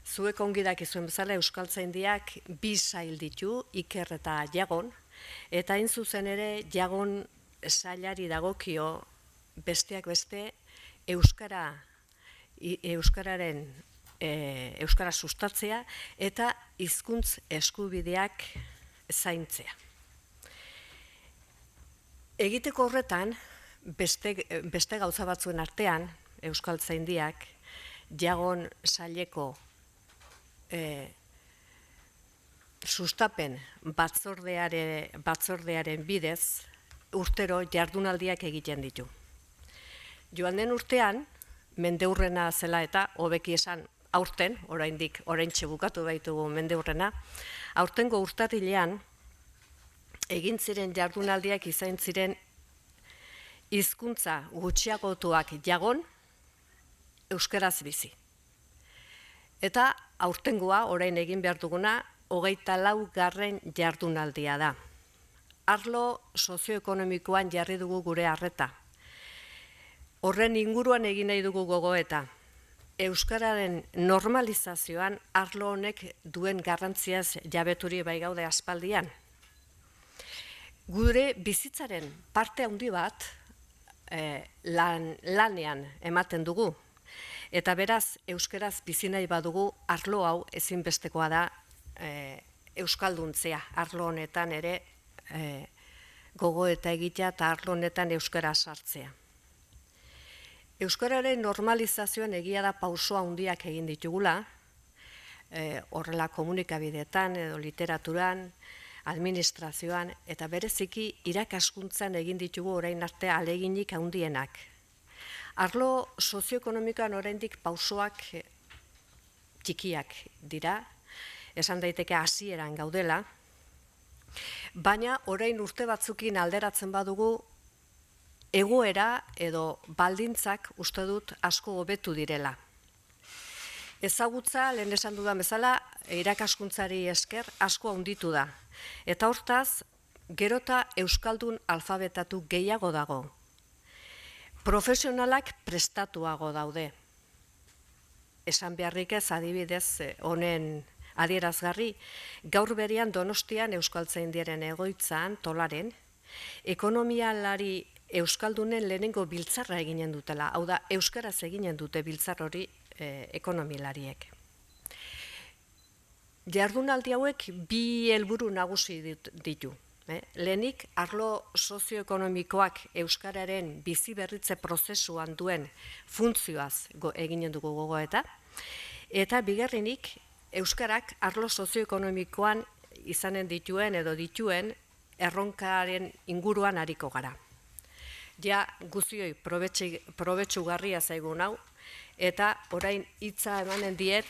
Zuek ongi dakizuen bezala Euskaltzaindiak bi sail ditu, Iker eta Jagon, eta hain zuzen ere Jagon sailari dagokio besteak beste euskara sustatzea eta hizkuntz eskubideak zaintzea. Egiteko horretan, beste gauza batzuen artean, Euskaltzaindiak Jagon saileko sustapen batzordearen bidez urtero jardunaldiak egiten ditu. Joan den urtean, mendeurrena zela eta hobeki esan aurten, oraintxe bukatu baitugu mendeurrena, aurtengo urtarrilean egin ziren jardunaldiak izan ziren hizkuntza gutxiagotuak Jagon, euskaraz bizi. Eta aurtengoa, orain egin behar duguna, 24. jardunaldia da. Arlo sozioekonomikoan jarri dugu gure arreta. Horren inguruan egin nahi dugu gogoeta. Euskararen normalizazioan arlo honek duen garrantziaz jabeturi bai gaude aspaldian. Gure bizitzaren parte handi bat lanean ematen dugu. Eta beraz, euskaraz bizi nahi badugu arlo hau ezinbestekoa da euskalduntzea. Arlo honetan ere gogoeta egitea eta arlo honetan euskara sartzea. Euskararen normalizazioan egia da pauso handiak egin ditugula, horrela komunikabideetan edo literaturan, administrazioan, eta bereziki irakaskuntzan egin ditugu orain arte ahaleginik handienak. Arlo sozioekonomikoan oraindik pausoak txikiak dira, esan daiteke hasieran gaudela, baina orain urte batzukin alderatzen badugu egoera edo baldintzak uste dut asko hobetu direla. Ezagutza, lehen esan dudan bezala, irakaskuntzari esker asko handitu da. Eta hortaz, gerota euskaldun alfabetatu gehiago dago. Profesionalak prestatuago daude. Esan beharrik ez adibidez honen adierazgarri, gaur berean Donostian Euskaltzaindiaren egoitzan, Tolaren, ekonomialari euskaldunen lehenengo biltzarra eginen dutela, hau da, euskaraz eginen dute biltzar hori ekonomilariek. Jardunaldi hauek bi helburu nagusi ditu. Lehenik, arlo sozioekonomikoak euskararen bizi berritze prozesuan duen funtzioaz eginen dugu gogoeta, eta bigarrenik, euskarak arlo sozioekonomikoan izanen dituen edo dituen erronkaren inguruan ariko gara. Ja guztioi probetxugarria zaigun hau, eta orain hitza emanen diet